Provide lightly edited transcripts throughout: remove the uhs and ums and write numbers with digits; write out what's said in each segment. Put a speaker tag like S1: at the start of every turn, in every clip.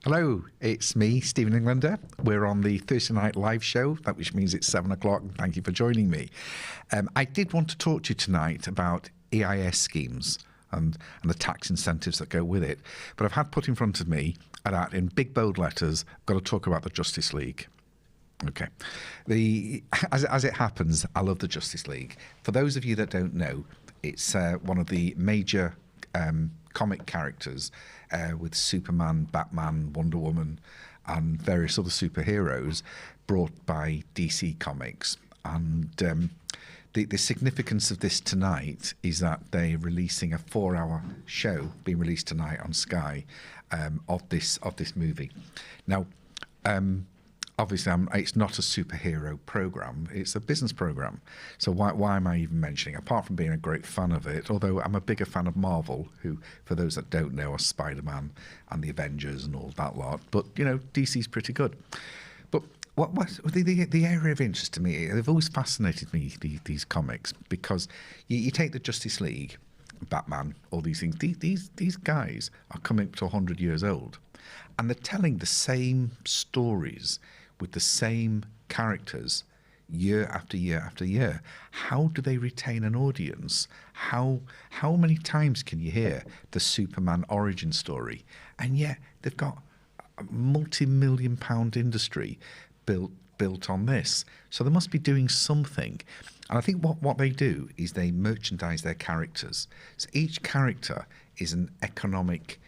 S1: Hello, it's me, Stephen Englander. We're on the Thursday night live show, which means it's 7 o'clock. Thank you for joining me. I did want to talk to you tonight about EIS schemes and the tax incentives that go with it. But I've had put in front of me, in big bold letters, got to talk about the Justice League. Okay. As it happens, I love the Justice League. For those of you that don't know, it's one of the major comic characters with Superman, Batman, Wonder Woman, and various other superheroes brought by DC Comics. And the significance of this tonight is that they're releasing a 4-hour show being released tonight on Sky of this movie. Now, obviously, it's not a superhero program; it's a business program. So why am I even mentioning? Apart from being a great fan of it, although I'm a bigger fan of Marvel, who, for those that don't know, are Spider-Man and the Avengers and all that lot. But DC's pretty good. But what the area of interest to me? They've always fascinated me, these comics, because you take the Justice League, Batman, all these things. These guys are coming up to 100 years old, and they're telling the same stories with the same characters year after year after year. How do they retain an audience? How many times can you hear the Superman origin story? And yet they've got a multi-million-pound industry built on this. So they must be doing something. And I think what they do is they merchandise their characters. So each character is an economic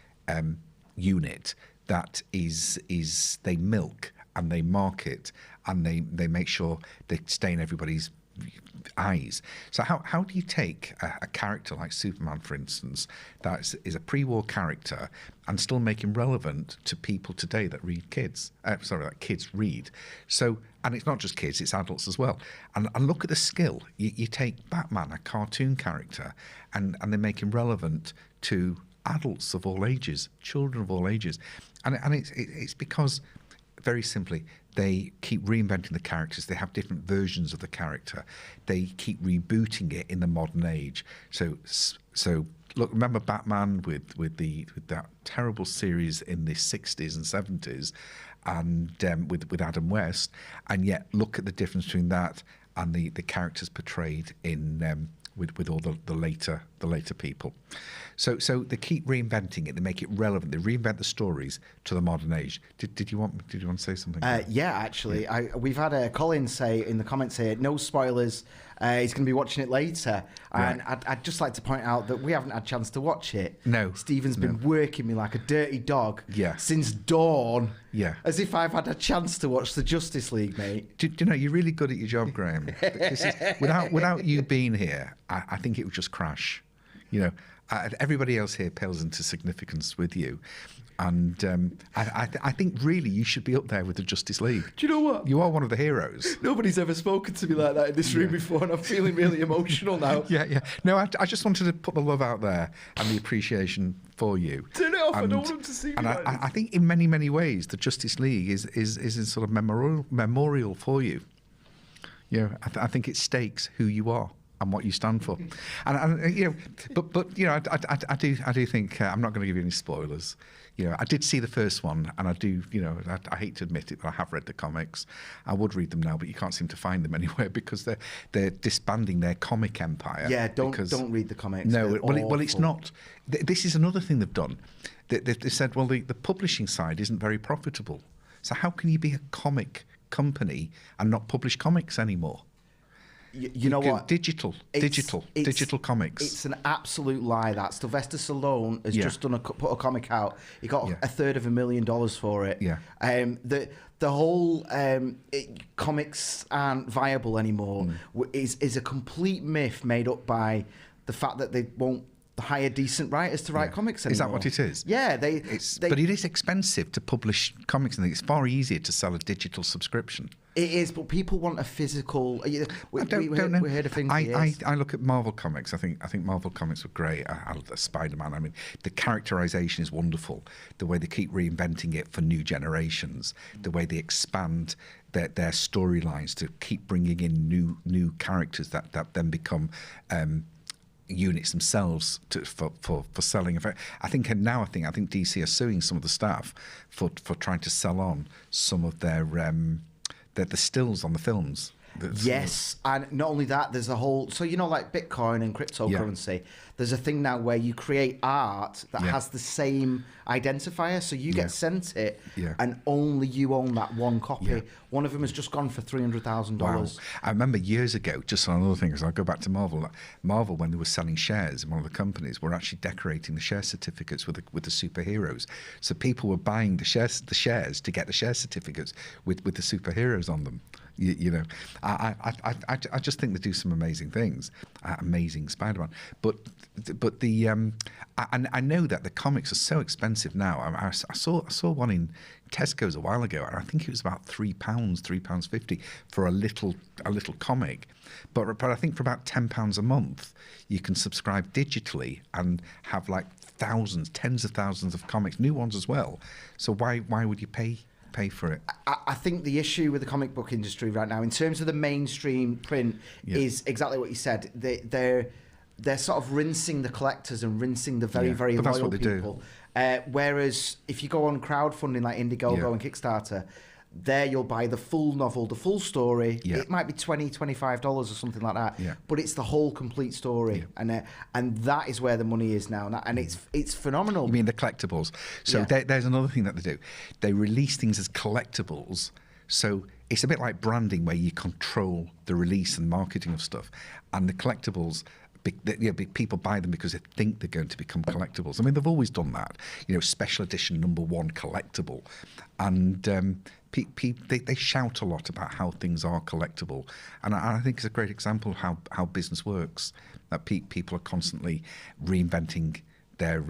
S1: unit that is they milk and they market and they make sure they stay in everybody's eyes. So how do you take a character like Superman, for instance, that is a pre-war character and still make him relevant to people today that read kids? That kids read. So, and it's not just kids, it's adults as well. And look at the skill. You take Batman, a cartoon character, and they make him relevant to adults of all ages, children of all ages. And it's because, very simply, they keep reinventing the characters. They have different versions of the character. They keep rebooting it in the modern age. So look, remember Batman with that terrible series in the 60s and 70s, and with Adam West. And yet, look at the difference between that and the characters portrayed in with all the later people. So they keep reinventing it. They make it relevant. They reinvent the stories to the modern age. Did you want to say something?
S2: Yeah, actually, yeah. We've had Colin say in the comments here, no spoilers. He's going to be watching it later, and right. I'd just like to point out that we haven't had a chance to watch it.
S1: No,
S2: Stephen's been working me like a dirty dog.
S1: Yeah.
S2: Since dawn.
S1: Yeah,
S2: as if I've had a chance to watch the Justice League, mate.
S1: Do you know, you're really good at your job, Graham. Without you being here, I think it would just crash. Everybody else here pales into significance with you. And I think really you should be up there with the Justice League.
S2: Do you know what?
S1: You are one of the heroes.
S2: Nobody's ever spoken to me like that in this room before, and I'm feeling really emotional now.
S1: Yeah. No, I just wanted to put the love out there and the appreciation for you.
S2: Turn it off, I don't want them to see me.
S1: And I think in many, many ways the Justice League is in sort of memorial for you. I think it stakes who you are and what you stand for. But I do think I'm not going to give you any spoilers. I did see the first one, and I do, I hate to admit it, but I have read the comics. I would read them now, but you can't seem to find them anywhere because they're disbanding their comic empire.
S2: Yeah, don't read the comics.
S1: No, well, it's not. This is another thing they've done. They said, well, the publishing side isn't very profitable. So how can you be a comic company and not publish comics anymore?
S2: You know what?
S1: Digital comics.
S2: It's an absolute lie. That Sylvester Stallone has just put a comic out. He got $350,000 for it.
S1: Yeah.
S2: The whole comics aren't viable anymore is a complete myth made up by the fact that they won't hire decent writers to write comics anymore.
S1: Is that what it is?
S2: Yeah,
S1: but it is expensive to publish comics, and it's far easier to sell a digital subscription.
S2: It is, but people want a physical. We heard of things.
S1: I look at Marvel comics. I think Marvel comics were great. Spider-Man. I mean, the characterization is wonderful. The way they keep reinventing it for new generations. The way they expand their storylines to keep bringing in new characters that then become units themselves for selling. I think DC are suing some of the staff for trying to sell on some of their the stills on the films.
S2: Yes, and not only that, there's a whole... So, like Bitcoin and cryptocurrency, there's a thing now where you create art that has the same identifier, so you get sent it, and only you own that one copy. Yeah. One of them has just gone for $300,000.
S1: Wow. I remember years ago, just on another thing, because I'll go back to Marvel. Marvel, when they were selling shares in one of the companies, were actually decorating the share certificates with the superheroes. So people were buying the shares to get the share certificates with the superheroes on them. I just think they do some amazing things. Amazing Spider-Man, but I know that the comics are so expensive now. I saw one in Tesco's a while ago, and I think it was about £3.50 for a little comic. But I think for about £10 a month, you can subscribe digitally and have like tens of thousands of comics, new ones as well. So why would you pay for it?
S2: I think the issue with the comic book industry right now, in terms of the mainstream print, is exactly what you said. They're sort of rinsing the collectors and rinsing the very loyal people. Whereas if you go on crowdfunding like Indiegogo and Kickstarter, there you'll buy the full novel, the full story. It might be $20, $25 or something like that, but it's the whole complete story, and that is where the money is now, and it's phenomenal.
S1: You mean the collectibles? So there's another thing that they do. They release things as collectibles, so it's a bit like branding where you control the release and marketing of stuff, and the collectibles. People buy them because they think they're going to become collectibles. I mean, they've always done that. Special edition #1 collectible, and they shout a lot about how things are collectible, and I think it's a great example of how business works. That people are constantly reinventing their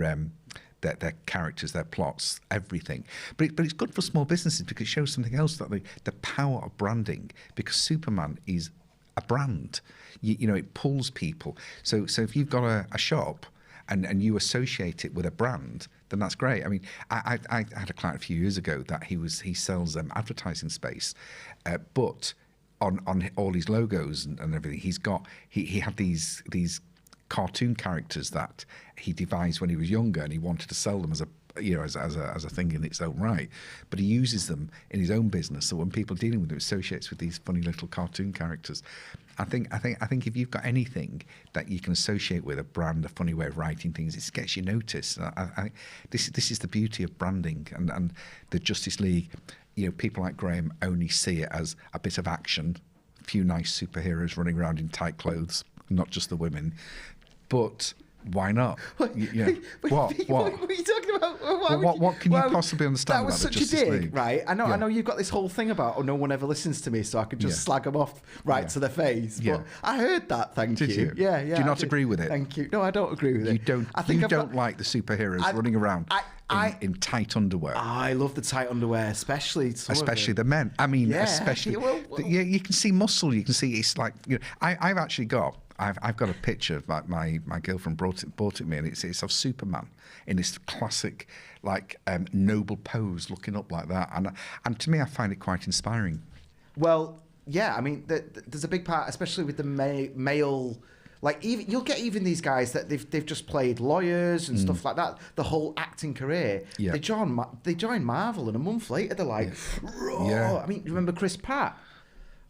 S1: characters, their plots, everything. But it's good for small businesses because it shows something else, that the power of branding. Because Superman is a brand. It pulls people. So if you've got a shop and you associate it with a brand, then that's great. I mean, I had a client a few years ago that he sells advertising space, but on all his logos and everything, he had these cartoon characters that he devised when he was younger, and he wanted to sell them as a thing in its own right, but he uses them in his own business. So when people are dealing with him, associates with these funny little cartoon characters. I think if you've got anything that you can associate with a brand, a funny way of writing things, it gets you noticed. This is the beauty of branding, and the Justice League. People like Graham only see it as a bit of action, a few nice superheroes running around in tight clothes, not just the women, but. Why not? What?
S2: What are you talking about?
S1: What can you possibly understand about the Justice League?
S2: That was such a dig, right? I know you've got this whole thing about, no one ever listens to me, so I could just slag them off to their face. But I heard that, thank you.
S1: Did you?
S2: Yeah.
S1: Do you not agree with it?
S2: Thank you. No, I don't agree with it.
S1: You don't like the superheroes running around in tight underwear.
S2: I love the tight underwear, especially
S1: the men. I mean, especially. You can see muscle. You can see it's like, I've actually got. I've got a picture of my girlfriend bought it me, and it's of Superman in this classic noble pose, looking up like that, and to me I find it quite inspiring.
S2: Well, yeah, I mean there's a big part, especially with the male. Like you'll get even these guys that they've just played lawyers and stuff like that. The whole acting career, they join Marvel, and a month later they're like, I mean, remember Chris Pratt?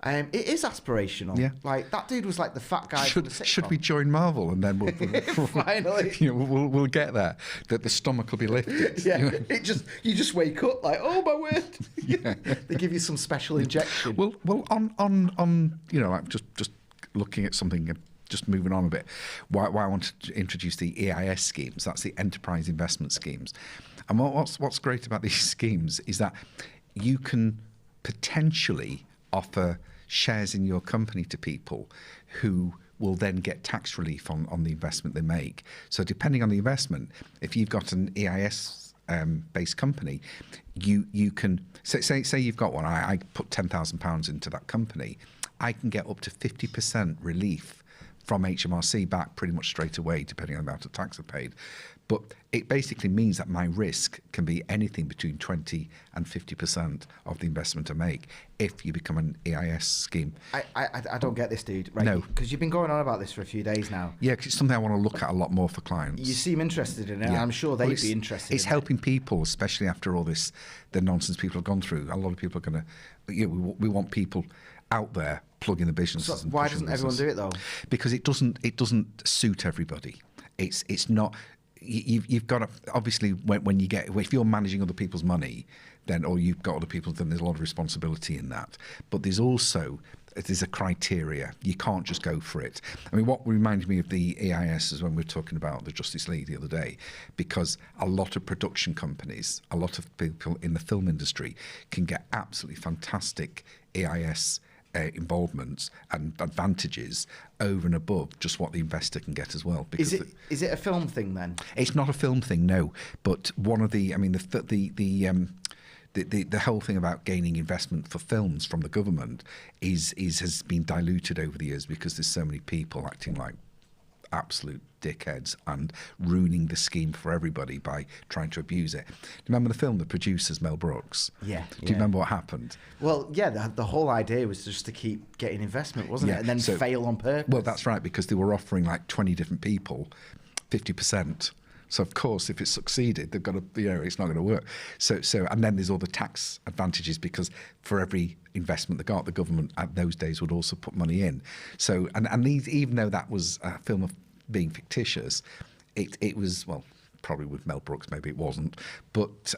S2: It is aspirational. Yeah. Like that dude was like the fat guy.
S1: Should we join Marvel and then we'll
S2: finally
S1: we'll get there. That the stomach will be lifted.
S2: Yeah. You just wake up like, oh my word. Yeah. They give you some special injection.
S1: Well on like just looking at something. Just moving on a bit, why I wanted to introduce the EIS schemes. That's the Enterprise Investment Schemes. And what's great about these schemes is that you can potentially offer shares in your company to people who will then get tax relief on the investment they make. So depending on the investment, if you've got an EIS based company, you can say you've got one. I put £10,000 into that company. I can get up to 50% relief from HMRC back pretty much straight away, depending on the amount of tax I paid. But it basically means that my risk can be anything between 20 and 50% of the investment I make if you become an EIS scheme.
S2: I don't get this, dude. Right?
S1: No.
S2: Because you've been going on about this for a few days now.
S1: Yeah, because it's something I want to look at a lot more for clients.
S2: You seem interested in it. Yeah. I'm sure they'd be interested in it.
S1: It's helping people, especially after all this, the nonsense people have gone through. A lot of people are going to, we want people out there plugging the businesses.
S2: So why doesn't everyone do it though?
S1: Because it doesn't suit everybody. It's not. You've got to, obviously, when you get, if you're managing other people's money, then, or you've got other people, then there's a lot of responsibility in that. But there's a criteria. You can't just go for it. I mean, what reminded me of the EIS is when we were talking about the Justice League the other day, because a lot of production companies, a lot of people in the film industry can get absolutely fantastic EIS involvements and advantages over and above just what the investor can get as well.
S2: Because is it a film thing then?
S1: It's not a film thing, no. But one of the, I mean, the whole thing about gaining investment for films from the government has been diluted over the years because there's so many people acting like absolute dickheads and ruining the scheme for everybody by trying to abuse it. Do you remember the film, The Producers, Mel Brooks?
S2: Yeah.
S1: Do you remember what happened?
S2: Well, yeah, the whole idea was just to keep getting investment, wasn't it? And then fail on purpose.
S1: Well, that's right, because they were offering like 20 different people 50%. So of course, if it succeeded, they've got to, it's not going to work. So, and then there's all the tax advantages because for every investment they got, the government at those days would also put money in. So, and these, even though that was a film of being fictitious, it was, well, probably with Mel Brooks, maybe it wasn't, but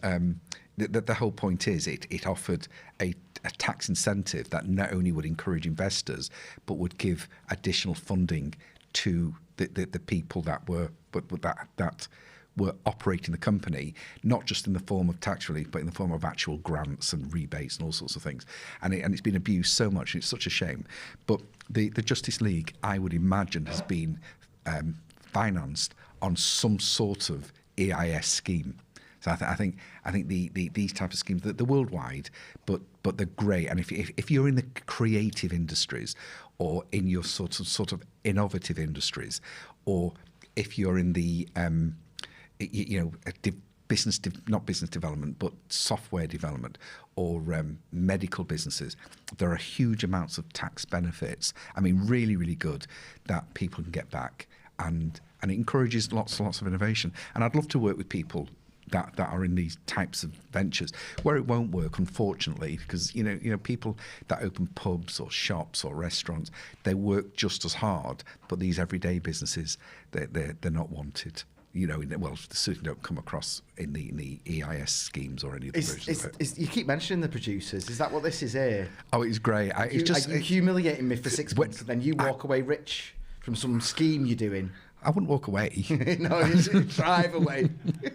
S1: the whole point is it offered a tax incentive that not only would encourage investors, but would give additional funding to the people that were operating the company, not just in the form of tax relief, but in the form of actual grants and rebates and all sorts of things. And it's been abused so much, and it's such a shame. But the Justice League, I would imagine, has been financed on some sort of EIS scheme. So I think these types of schemes, they're worldwide, but they're great. And if you're in the creative industries, or in your sort of innovative industries, or if you're in the not business development, but software development, or medical businesses, there are huge amounts of tax benefits. I mean, really, really good that people can get back, and it encourages lots and lots of innovation. And I'd love to work with people that are in these types of ventures. Where it won't work, unfortunately, because people that open pubs or shops or restaurants, they work just as hard, but these everyday businesses, they're not wanted. Well, they certainly don't come across in the EIS schemes or any of the versions of it.
S2: You keep mentioning the producers. Is that what this is here?
S1: Oh, it's great.
S2: Are you humiliating me for 6 months and then you walk away rich from some scheme you're doing?
S1: I wouldn't walk away.
S2: No, you drive away.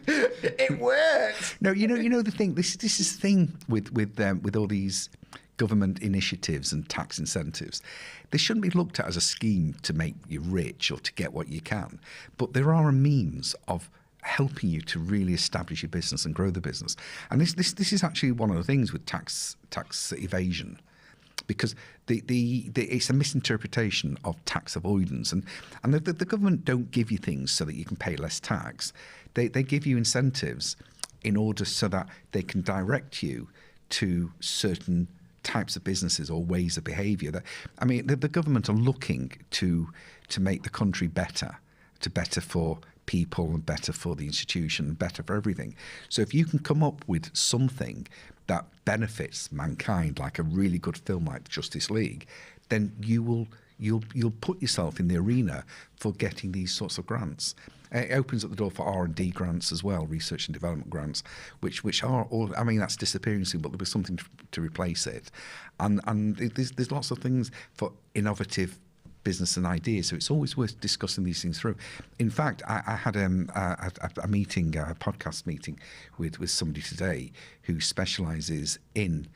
S2: It works.
S1: No, the thing. This is the thing with all these government initiatives and tax incentives. They shouldn't be looked at as a scheme to make you rich or to get what you can. But there are a means of helping you to really establish your business and grow the business. And this is actually one of the things with tax evasion. Because it's a misinterpretation of tax avoidance, and the government don't give you things so that you can pay less tax. They give you incentives in order so that they can direct you to certain types of businesses or ways of behaviour. The government are looking to make the country better for people and better for the institution and better for everything. So if you can come up with something that benefits mankind, like a really good film like Justice League, then you'll put yourself in the arena for getting these sorts of grants. It opens up the door for R&D grants as well, research and development grants, which are all, I mean, that's disappearing soon, but there'll be something to replace it. And there's lots of things for innovative business and ideas, so it's always worth discussing these things through. In fact, I had a podcast meeting with somebody today who specialises in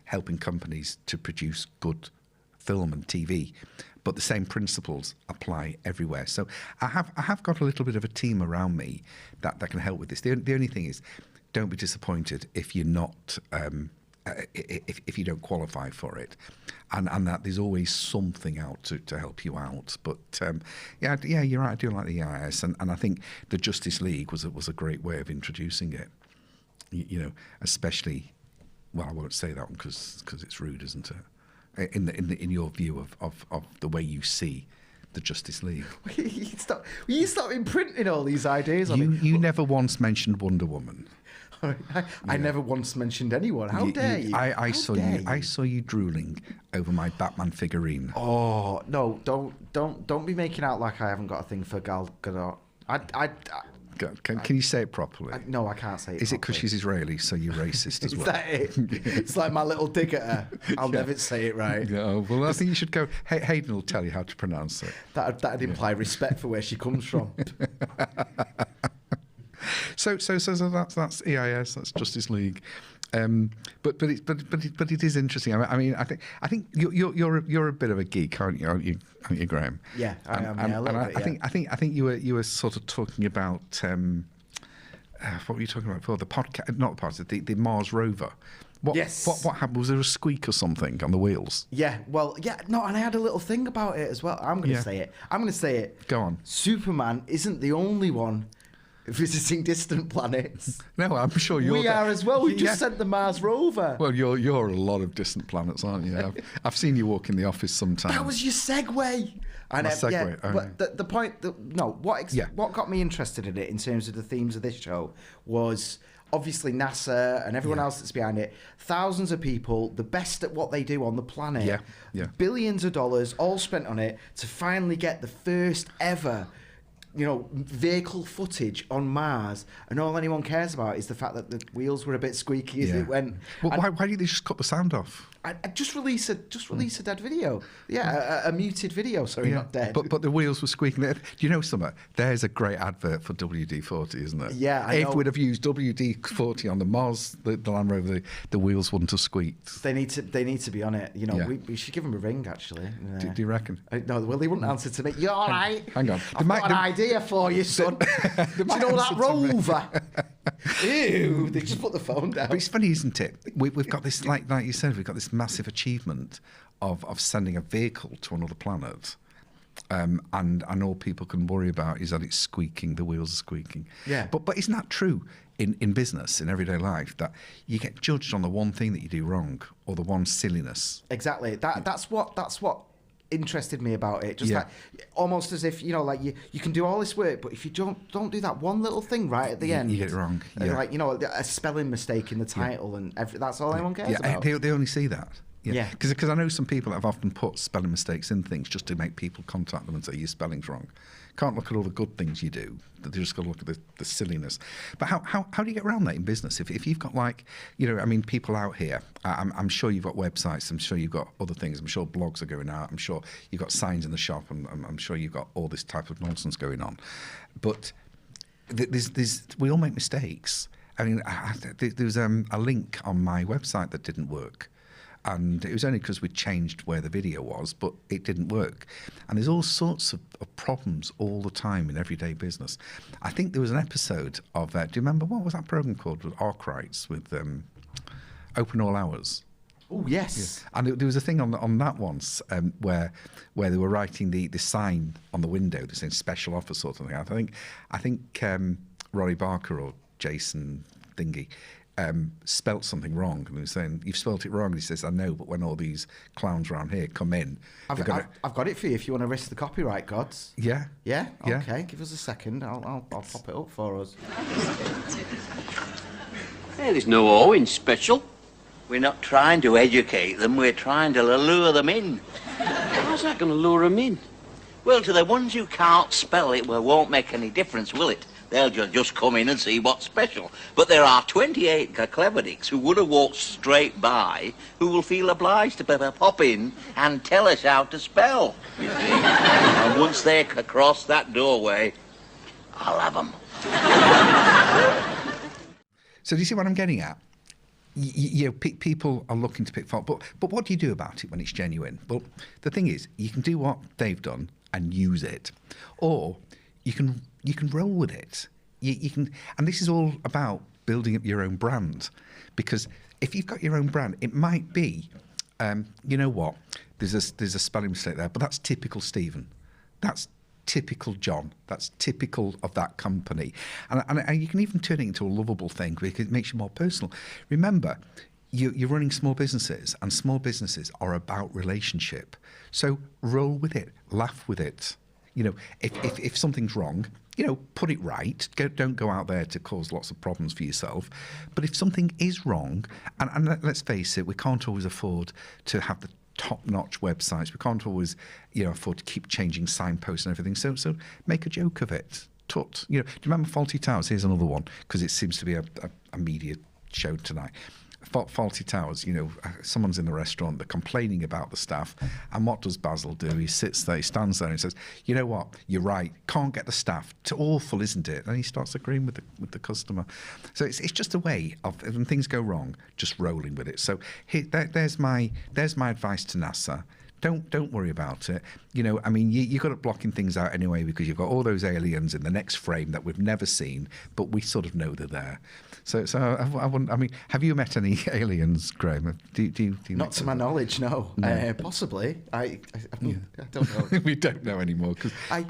S1: helping companies to produce good film and TV, but the same principles apply everywhere. So I have got a little bit of a team around me that can help with this. The only thing is, don't be disappointed if you're not if you don't qualify for it. and that there's always something out to help you out. But yeah, you're right. I do like the EIS, and I think the Justice League was a great way of introducing it. You know, especially, well, I won't say that one because it's rude, isn't it? In your view of the way you see the Justice League.
S2: You stop imprinting all these ideas on me.
S1: You never once mentioned Wonder Woman.
S2: I never once mentioned anyone. How dare you?
S1: I saw you drooling over my Batman figurine.
S2: Oh no! Don't be making out like I haven't got a thing for Gal Gadot.
S1: Can you say it properly?
S2: No, I can't say it.
S1: Is it because she's Israeli, so you're racist as well?
S2: Is that it? It's like my little dig at her. I'll never say it right.
S1: Yeah, well, I think you should go. Hayden will tell you how to pronounce it.
S2: That'd imply respect for where she comes from.
S1: So that's EIS, that's Justice League, but it is interesting. I mean, I think you're a bit of a geek, aren't you, Graham?
S2: Yeah, I am. A little bit.
S1: I think you were sort of talking about what were you talking about before? The podcast, not the podcast, the Mars rover.
S2: Yes.
S1: What happened? Was there a squeak or something on the wheels?
S2: Yeah. Well, yeah. No, and I had a little thing about it as well. I'm going to say it.
S1: Go on.
S2: Superman isn't the only one visiting distant planets.
S1: No, I'm sure
S2: we are as well. We just sent the Mars rover.
S1: Well, you're a lot of distant planets, aren't you? I've seen you walk in the office sometimes.
S2: That was your segue. And but the point, what got me interested in it in terms of the themes of this show was obviously NASA and everyone else that's behind it. Thousands of people, the best at what they do on the planet.
S1: Yeah.
S2: Billions of dollars all spent on it to finally get the first ever vehicle footage on Mars, and all anyone cares about is the fact that the wheels were a bit squeaky as it went.
S1: Well, why didn't they just cut the sound off?
S2: I just release a dead video. Yeah, a muted video. Sorry, not dead.
S1: But the wheels were squeaking. Do you know something? There's a great advert for WD-40, isn't it?
S2: Yeah,
S1: if we'd have used WD-40 on the Mars, the Land Rover, the wheels wouldn't have squeaked.
S2: They need to be on it. We should give them a ring actually.
S1: Do you reckon?
S2: No, well, they wouldn't answer to me. You're all right.
S1: Hang on.
S2: I've got an idea for you, son. Do you know that rover? Ew! They just put the phone down.
S1: But it's funny, isn't it? We've got this, like you said, we've got this massive achievement of sending a vehicle to another planet, and all people can worry about is that it's squeaking, the wheels are squeaking.
S2: Yeah.
S1: But isn't that true in business, in everyday life, that you get judged on the one thing that you do wrong or the one silliness?
S2: Exactly. That's what interested me about it. Just like almost as if you can do all this work, but if you don't do that one little thing right at the end,
S1: you get it wrong.
S2: Like a spelling mistake in the title, and that's all anyone cares about.
S1: They only see that.
S2: Yeah,
S1: because I know some people have often put spelling mistakes in things just to make people contact them and say your spelling's wrong. Can't look at all the good things you do. They just got to look at the silliness. But how do you get around that in business? If you've got people out here, I'm sure you've got websites. I'm sure you've got other things. I'm sure blogs are going out. I'm sure you've got signs in the shop. I'm sure you've got all this type of nonsense going on. But we all make mistakes. I mean, there was a link on my website that didn't work. And it was only because we changed where the video was, but it didn't work. And there's all sorts of problems all the time in everyday business. I think there was an episode of, do you remember, what was that program called? With Arkwrights, with Open All Hours.
S2: Oh, yes.
S1: Yeah. And there was a thing on that once where they were writing the sign on the window, the saying special offer sort of thing. I think Rory Barker or Jason Thingy spelt something wrong, and he was saying, "You've spelt it wrong." And he says, "I know, but when all these clowns around here come in,
S2: I've got it for you if you want to risk the copyright gods."
S1: Yeah.
S2: Okay, give us a second. I'll pop it up for us.
S3: Hey, there's no Owen special. We're not trying to educate them. We're trying to lure them in. How's that going to lure them in? Well, to the ones who can't spell it, well, won't make any difference, will it? They'll just come in and see what's special. But there are 28 clever dicks who would have walked straight by who will feel obliged to pop in and tell us how to spell. You see? And once they cross that doorway, I'll have them.
S1: So do you see what I'm getting at? People are looking to pick fault, but what do you do about it when it's genuine? Well, the thing is, you can do what they've done and use it, or you can roll with it. You can, and this is all about building up your own brand, because if you've got your own brand, it might be You know what? There's a spelling mistake there, but that's typical Stephen. That's typical John. That's typical of that company. And you can even turn it into a lovable thing because it makes you more personal. Remember, you're running small businesses, and small businesses are about relationship. So roll with it, laugh with it. You know, if something's wrong, you know, put it right. Don't go out there to cause lots of problems for yourself. But if something is wrong, and let's face it, we can't always afford to have the top-notch websites. We can't always, you know, afford to keep changing signposts and everything. So make a joke of it. Tut. You know, do you remember Faulty Towers? Here's another one, because it seems to be a media show tonight. Faulty Towers, you know, someone's in the restaurant, they're complaining about the staff, and what does Basil do? He sits there, he stands there and says, you know what, you're right, can't get the staff. It's awful, isn't it? And he starts agreeing with the customer. So it's just a way of, when things go wrong, just rolling with it. So there's my advice to NASA. Don't worry about it. You know, I mean, you got it blocking things out anyway because you've got all those aliens in the next frame that we've never seen, but we sort of know they're there. So I wouldn't. I mean, have you met any aliens, Graham? Do you
S2: Not to my knowledge, no. Possibly. I don't know.
S1: We don't know anymore because
S2: I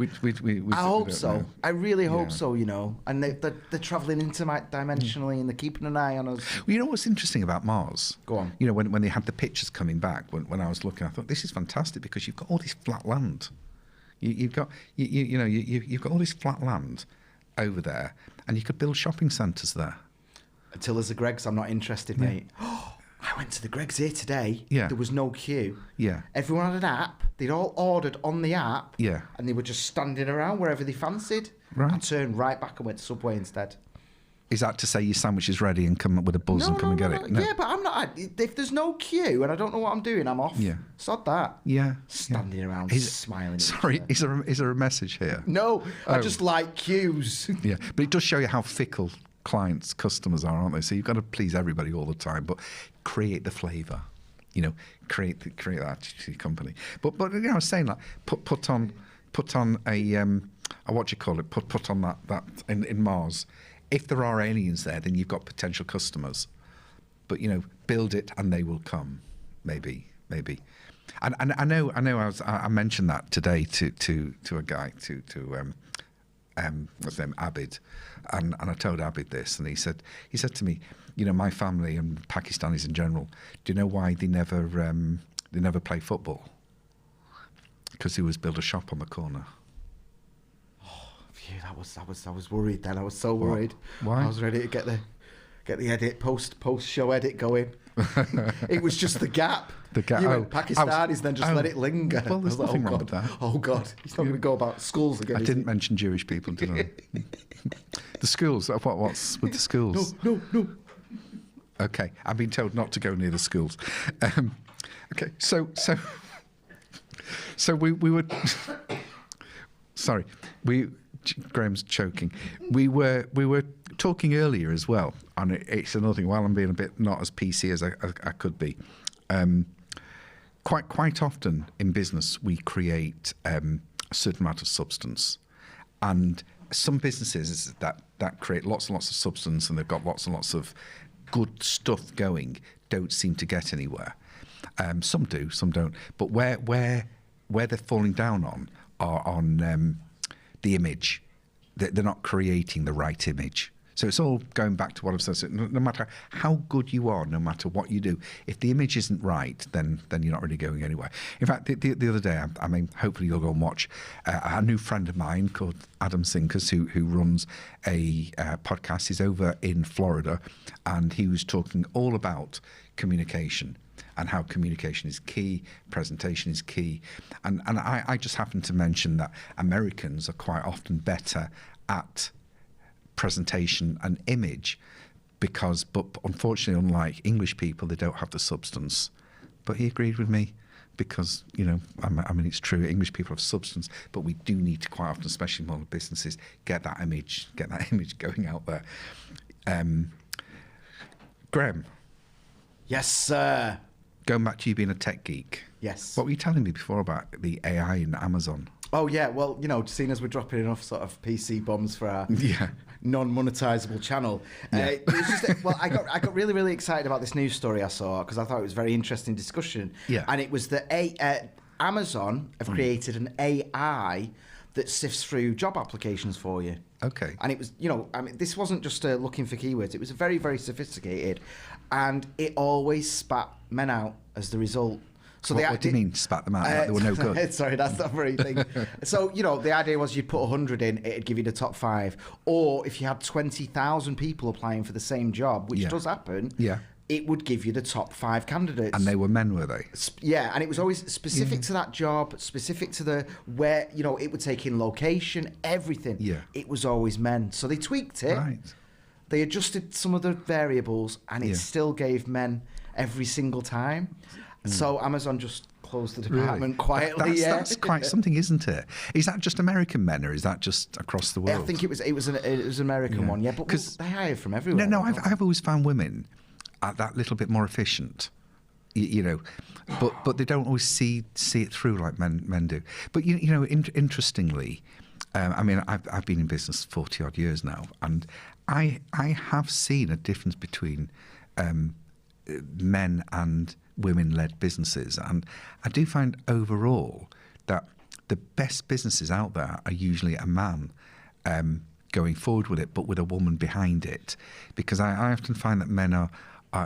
S2: hope so. Know. I really hope so. You know, and they're travelling interdimensionally and they're keeping an eye on us.
S1: Well, you know what's interesting about Mars?
S2: Go on.
S1: You know, when they had the pictures coming back, when I was looking, I thought this is fantastic because you've got all this flat land. You've got all this flat land over there, and you could build shopping centres there.
S2: Until there's a Greggs, I'm not interested, mate. I went to the Greggs here today.
S1: Yeah.
S2: There was no queue.
S1: Yeah.
S2: Everyone had an app. They'd all ordered on the app.
S1: Yeah.
S2: And they were just standing around wherever they fancied.
S1: Right.
S2: I turned right back and went to Subway instead.
S1: Is that to say your sandwich is ready and come up with a buzz and come and get it?
S2: No. Yeah, but I'm not. If there's no queue and I don't know what I'm doing, I'm off.
S1: Yeah.
S2: Sod that.
S1: Yeah.
S2: Standing around smiling.
S1: Sorry, is there a message here?
S2: No, I just like queues.
S1: Yeah, but it does show you how fickle customers are, aren't they? So you've got to please everybody all the time, but create the flavour. You know, create that to your company. But you know, I was saying that put on a what do you call it? Put on that in Mars. If there are aliens there, then you've got potential customers. But you know, build it and they will come. Maybe. And I know. I mentioned that today to a guy to what's his name, Abid, and I told Abid this, and he said to me, you know, my family and Pakistanis in general, do you know why they never play football? Because he was build a shop on the corner.
S2: Yeah, I was worried then. I was so worried.
S1: Why?
S2: I was ready to get the edit post show edit going. It was just the gap.
S1: The gap.
S2: You went Pakistanis, then just let it linger.
S1: Well, there's nothing wrong with that.
S2: Oh God, he's not going to go about schools again.
S1: I didn't mention Jewish people, did I? The schools. What's with the schools?
S2: No.
S1: Okay, I've been told not to go near the schools. Okay, so we were. Sorry, Graham's choking. We were talking earlier as well, and it's another thing. While I'm being a bit not as PC as I could be, quite often in business we create a certain amount of substance, and some businesses that create lots and lots of substance and they've got lots and lots of good stuff going don't seem to get anywhere. Some do, some don't. But where they're falling down on are on the image. They're not creating the right image. So it's all going back to what I've said. No matter how good you are, no matter what you do, if the image isn't right, then you're not really going anywhere. In fact, the other day, I mean, hopefully you'll go and watch a new friend of mine called Adam Sinkers, who runs a podcast. He's over in Florida, and he was talking all about communication and how communication is key, presentation is key. And I just happened to mention that Americans are quite often better at presentation and image but unfortunately, unlike English people, they don't have the substance. But he agreed with me because, you know, I mean, it's true, English people have substance, but we do need to quite often, especially in modern businesses, get that image going out there. Graham.
S2: Yes, sir.
S1: Going back to you being a tech geek.
S2: Yes.
S1: What were you telling me before about the AI in Amazon?
S2: Oh, yeah. Well, you know, seeing as we're dropping enough sort of PC bombs for our non-monetizable channel. It was just, well, I got really, really excited about this news story I saw because I thought it was a very interesting discussion.
S1: Yeah.
S2: And it was that Amazon have created an AI that sifts through job applications for you.
S1: Okay.
S2: And it was, I mean, this wasn't just looking for keywords. It was very, very sophisticated. And it always spat men out as the result. So
S1: what do you mean, spat them out? They were no good.
S2: Sorry, that's not very thing. So, the idea was you'd put 100 in, it'd give you the top 5. Or if you had 20,000 people applying for the same job, which does happen, it would give you the top 5 candidates.
S1: And they were men, were they?
S2: Yeah, and it was always specific to that job, specific to the where, it would take in location, everything.
S1: Yeah.
S2: It was always men. So they tweaked it.
S1: Right.
S2: They adjusted some of the variables, and it still gave men every single time. So Amazon just closed the department quietly.
S1: That's quite something, isn't it? Is that just American men, or is that just across the world?
S2: I think it was an American one, but they hire from everywhere.
S1: No, I've always found women are that little bit more efficient, but they don't always see it through like men do. But interestingly, I mean, I've been in business 40 odd years now, and I have seen a difference between men and women-led businesses, and I do find overall that the best businesses out there are usually a man going forward with it, but with a woman behind it, because I often find that men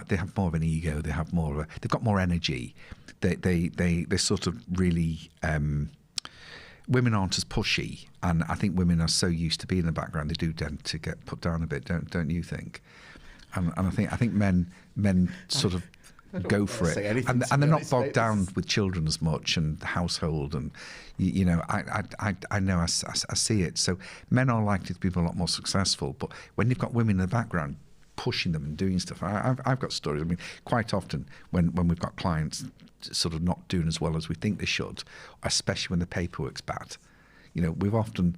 S1: they have more of an ego, they've got more energy, they sort of really. Women aren't as pushy, and I think women are so used to being in the background, they do tend to get put down a bit, don't you think? And I think men sort of go for it, and they're not bogged down with children as much and the household, and I know I see it. So men are likely to be a lot more successful, but when you've got women in the background pushing them and doing stuff, I've got stories. I mean, quite often when we've got clients sort of not doing as well as we think they should, especially when the paperwork's bad, we've often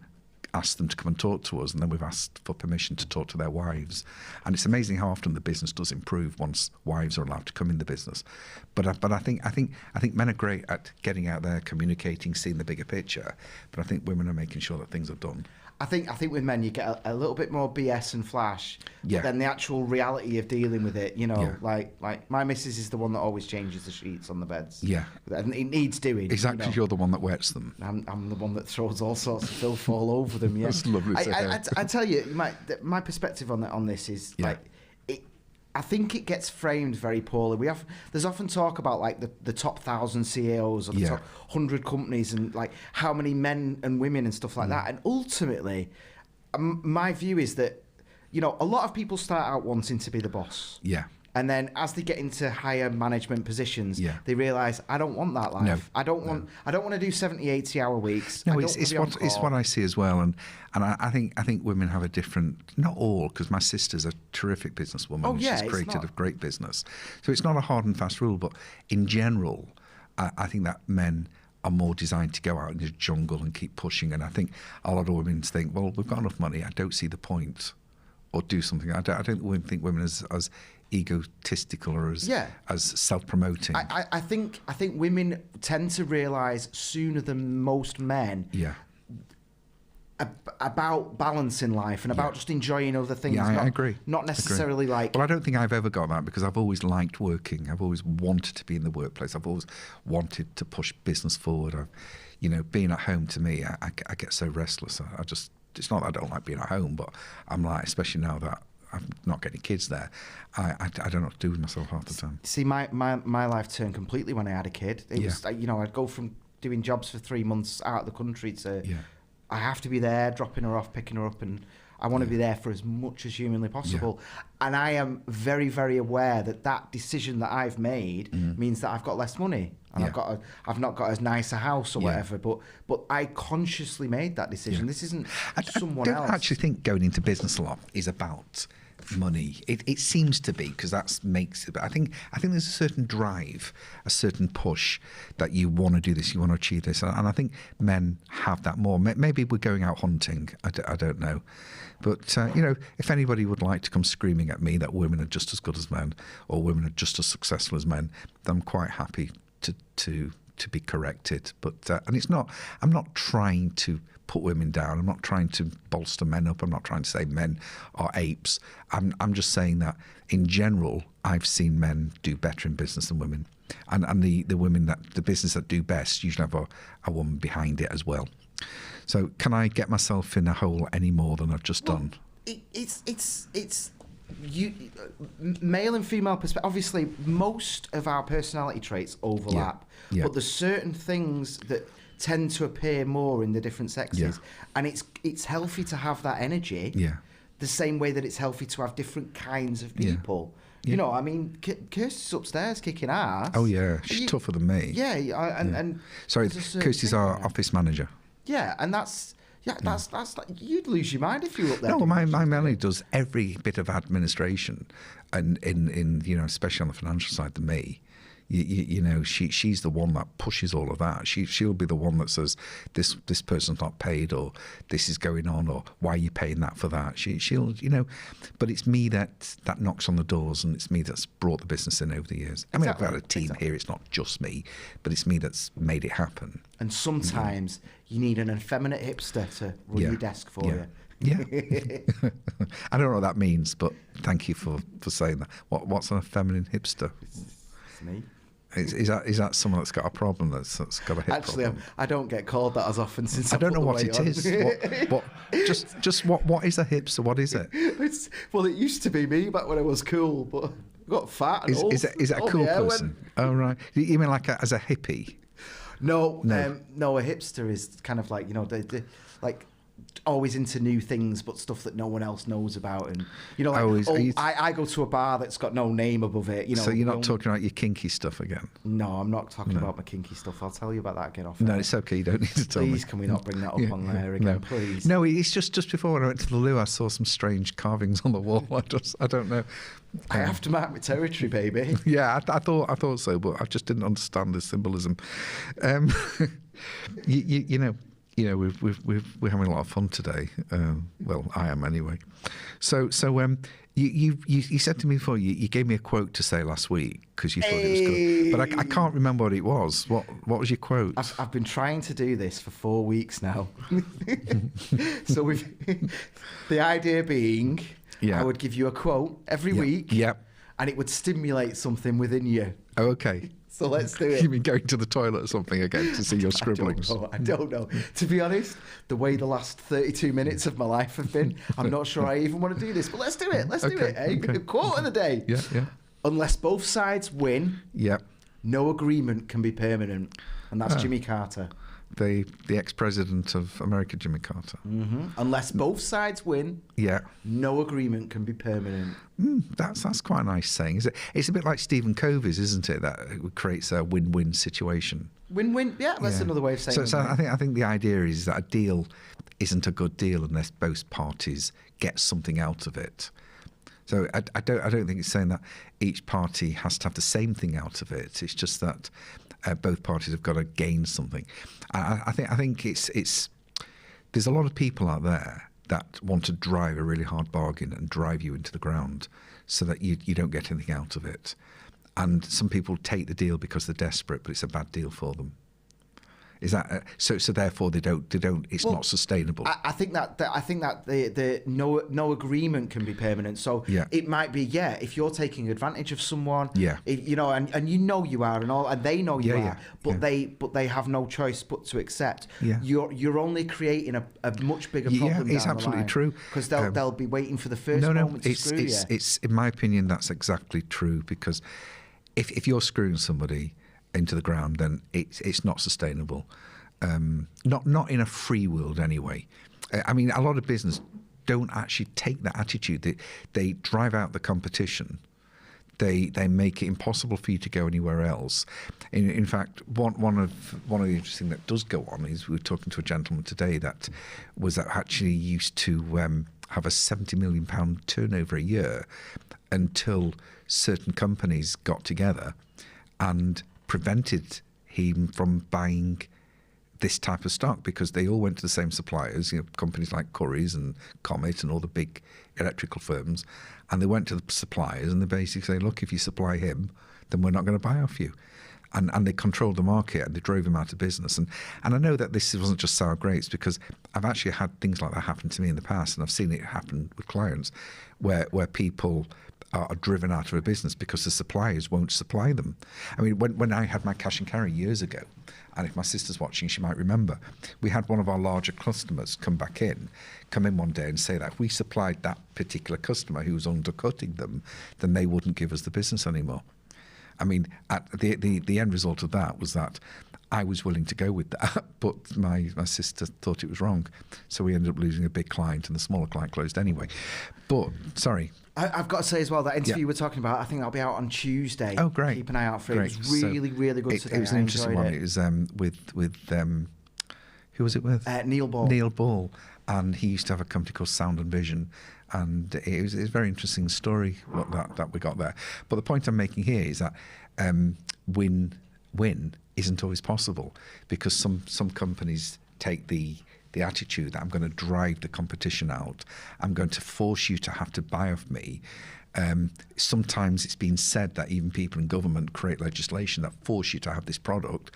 S1: asked them to come and talk to us, and then we've asked for permission to talk to their wives. And it's amazing how often the business does improve once wives are allowed to come in the business. But I think men are great at getting out there, communicating, seeing the bigger picture. But I think women are making sure that things are done.
S2: I think with men you get a little bit more BS and flash than the actual reality of dealing with it. Like my missus is the one that always changes the sheets on the beds. Yeah, and it needs doing.
S1: Exactly, you're the one that wets them.
S2: I'm the one that throws all sorts of filth all over them. Yeah,
S1: that's lovely.
S2: I tell you, my perspective on this is like. I think it gets framed very poorly. There's often talk about like the top 1,000 CEOs or the top 100 companies and like how many men and women and stuff like that. And ultimately, my view is that, a lot of people start out wanting to be the boss. Yeah. And then as they get into higher management positions, they realise, I don't want that life. No, I don't want to do 70, 80 hour weeks.
S1: No, it's what I see as well. And I think women have a different, not all, because my sister's a terrific businesswoman. Oh, yeah, she's created a great business. So it's not a hard and fast rule, but in general, I think that men are more designed to go out in the jungle and keep pushing. And I think a lot of women think, well, we've got enough money, I don't see the point, or do something. I don't think women as egotistical or as self-promoting.
S2: I think women tend to realise sooner than most men about balance in life and about just enjoying other things.
S1: Yeah, I agree.
S2: Not necessarily like...
S1: Well, I don't think I've ever got that because I've always liked working. I've always wanted to be in the workplace. I've always wanted to push business forward. Being at home to me, I get so restless. It's not that I don't like being at home, but I'm like, especially now that I'm not getting kids there, I don't know what to do with myself half the time.
S2: See, my life turned completely when I had a kid. It was I'd go from doing jobs for 3 months out of the country to I have to be there, dropping her off, picking her up, and I want to be there for as much as humanly possible. Yeah. And I am very, very aware that decision that I've made means that I've got less money and I've not got as nice a house or whatever. But I consciously made that decision. This isn't someone else.
S1: I don't actually think going into business a lot is about money. It seems to be, because that makes it. But I think there's a certain drive, a certain push that you want to do this, you want to achieve this, and I think men have that more. Maybe we're going out hunting. I don't know, but if anybody would like to come screaming at me that women are just as good as men or women are just as successful as men, then I'm quite happy to to be corrected. But and it's not. I'm not trying to put women down. I'm not trying to bolster men up. I'm not trying to say men are apes. I'm just saying that in general, I've seen men do better in business than women, and the women the business that do best usually have a woman behind it as well. So can I get myself in a hole any more than I've just done?
S2: It's you, male and female perspective. Obviously, most of our personality traits overlap, but there's certain things that tend to appear more in the different sexes, and it's healthy to have that energy. Yeah. The same way that it's healthy to have different kinds of people. Yeah. You know, I mean, Kirsty's upstairs kicking ass.
S1: Oh yeah, she's tougher than me.
S2: Yeah, and
S1: sorry, Kirsty's our office manager.
S2: Yeah, and that's you'd lose your mind if you were up there.
S1: No, my Melanie does every bit of administration, and in you know, especially on the financial side, than me. You know, she's the one that pushes all of that. She'll be the one that says this person's not paid, or this is going on, or why are you paying that for that? She'll you know, but it's me that knocks on the doors, and it's me that's brought the business in over the years. I mean, I've got a team here. It's not just me, but it's me that's made it happen.
S2: And sometimes you need an effeminate hipster to run your desk for you.
S1: Yeah, I don't know what that means, but thank you for saying that. What's an effeminate hipster?
S2: It's me.
S1: Is that someone that's got a problem that's got a hip problem?
S2: I don't get called that as often since
S1: I don't know what it is. What is a hipster? What is it?
S2: Well, it used to be me back when I was cool, but I got fat and old.
S1: Is it a cool person? Oh right. You mean like as a hippie?
S2: No. A hipster is kind of like, you know, they like always into new things, but stuff that no one else knows about, and you know, like, I go to a bar that's got no name above it. You know,
S1: so you're not talking about your kinky stuff again?
S2: No, I'm not talking about my kinky stuff. I'll tell you about that again off.
S1: No, it's okay. You don't need to tell me.
S2: Please, can we not bring that up on there again, please?
S1: No, it's just before when I went to the loo, I saw some strange carvings on the wall. I don't know.
S2: I have to mark my territory, baby.
S1: Yeah, I thought so, but I just didn't understand the symbolism. You know, we're having a lot of fun today. Well, I am anyway. So you said to me before, you gave me a quote to say last week because you thought it was good, but I can't remember what it was. What was your quote?
S2: I've been trying to do this for 4 weeks now. So the idea being, I would give you a quote every week, and it would stimulate something within you.
S1: Oh, okay.
S2: So let's do it.
S1: You mean going to the toilet or something again to see your scribblings?
S2: I don't know. To be honest, the way the last 32 minutes of my life have been, I'm not sure I even want to do this. But let's do it. Let's do it. Eh? Okay. Quote of the day.
S1: Yeah.
S2: Unless both sides win, no agreement can be permanent. And that's Jimmy Carter.
S1: The ex-president of America, Jimmy Carter.
S2: Mm-hmm. Unless both sides win, no agreement can be permanent.
S1: That's quite a nice saying. It's a bit like Stephen Covey's, isn't it? That creates a win-win situation.
S2: Win-win, that's another way of saying.
S1: So I think the idea is that a deal isn't a good deal unless both parties get something out of it. So I don't think it's saying that each party has to have the same thing out of it. It's just that both parties have got to gain something. I think it's there's a lot of people out there that want to drive a really hard bargain and drive you into the ground so that you don't get anything out of it. And some people take the deal because they're desperate, but it's a bad deal for them. Is that so? Therefore, they don't. It's not sustainable.
S2: I think that the no agreement can be permanent. So it might be if you're taking advantage of someone, you know, and you know you are, and they know you are, but they have no choice but to accept. You're only creating a much bigger problem.
S1: It's absolutely true
S2: because they'll be waiting for the first moment to screw you.
S1: It's in my opinion that's exactly true, because if you're screwing somebody into the ground, then it's not sustainable. Not in a free world anyway. I mean, a lot of business don't actually take that attitude. They drive out the competition. They make it impossible for you to go anywhere else. In fact, one of the interesting that does go on is we were talking to a gentleman today that was actually used to have a £70 million turnover a year until certain companies got together and prevented him from buying this type of stock because they all went to the same suppliers, you know, companies like Currys and Comet and all the big electrical firms, and they went to the suppliers and they basically say, look, if you supply him, then we're not going to buy off you. And they controlled the market and they drove him out of business. And I know that this wasn't just sour grapes, because I've actually had things like that happen to me in the past, and I've seen it happen with clients where people are driven out of a business because the suppliers won't supply them. I mean, when I had my cash and carry years ago, and if my sister's watching, she might remember, we had one of our larger customers come in one day and say that if we supplied that particular customer who was undercutting them, then they wouldn't give us the business anymore. I mean, the end result of that was that I was willing to go with that, but my sister thought it was wrong. So we ended up losing a big client, and the smaller client closed anyway. But, sorry.
S2: I've got to say as well, that interview we're talking about, I think that'll be out on Tuesday.
S1: Oh, great.
S2: Keep an eye out for it.
S1: Great.
S2: It was really, really good today.
S1: It was an interesting one. It was with who was it with?
S2: Neil Ball.
S1: Neil Ball. And he used to have a company called Sound and Vision. And it was a very interesting story that we got there. But the point I'm making here is that win-win isn't always possible, because some companies take the attitude that I'm going to drive the competition out. I'm going to force you to have to buy off me. Sometimes it's been said that even people in government create legislation that force you to have this product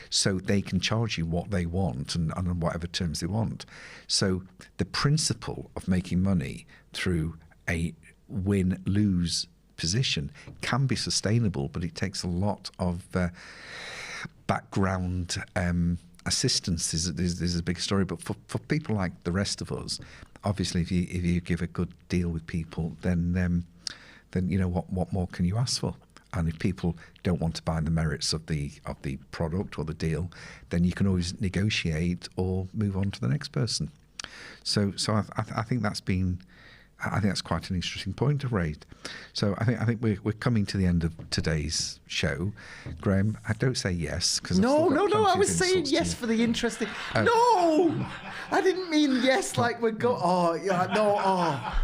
S1: so they can charge you what they want and on whatever terms they want. So the principle of making money through a win-lose position can be sustainable, but it takes a lot of background assistance. Is a big story, but for people like the rest of us, obviously, if you give a good deal with people, then you know what more can you ask for? And if people don't want to buy the merits of the product or the deal, then you can always negotiate or move on to the next person. So I think that's been. I think that's quite an interesting point to raise. So I think we're coming to the end of today's show. Graham, I don't say yes because
S2: no. I was saying yes for the interesting. No, I didn't mean yes like we're going. Oh yeah, no. Oh,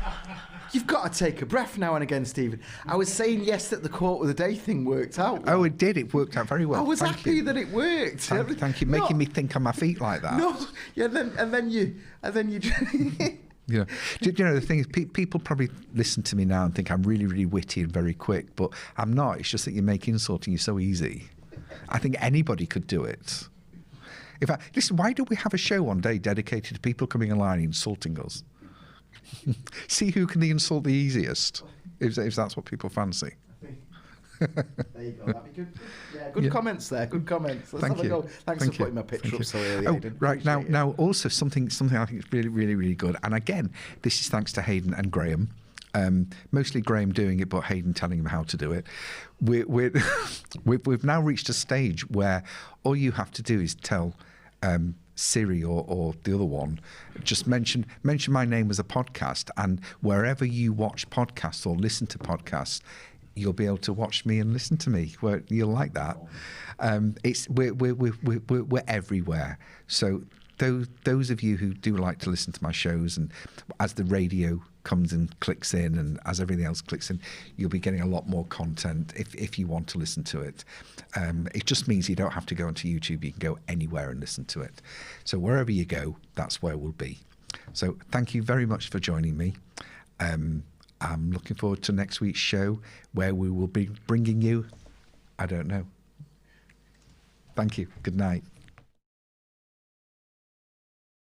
S2: you've got to take a breath now and again, Stephen. I was saying yes that the quote of the day thing worked out.
S1: Oh, it did. It worked out very well.
S2: I was happy that it worked.
S1: Thank you, making me think on my feet like that.
S2: No, yeah, and then you.
S1: Yeah. Do you know, the thing is, people probably listen to me now and think I'm really, really witty and very quick, but I'm not. It's just that you make insulting you so easy. I think anybody could do it. In fact, listen, why don't we have a show one day dedicated to people coming online and insulting us? See who can insult the easiest, if that's what people fancy.
S2: There you go. That'd be good. Yeah, good comments there. Good comments. Let's have a go. Thanks for putting my picture up so early, Hayden.
S1: Right, now also something I think is really, really, really good. And again, this is thanks to Hayden and Graham. Mostly Graham doing it, but Hayden telling him how to do it. We've now reached a stage where all you have to do is tell Siri or the other one, just mention my name as a podcast, and wherever you watch podcasts or listen to podcasts, you'll be able to watch me and listen to me. You'll like that. We're everywhere. So those of you who do like to listen to my shows, and as the radio comes and clicks in, and as everything else clicks in, you'll be getting a lot more content if you want to listen to it. It just means you don't have to go onto YouTube. You can go anywhere and listen to it. So wherever you go, that's where we'll be. So thank you very much for joining me. I'm looking forward to next week's show, where we will be bringing you, I don't know. Thank you. Good night.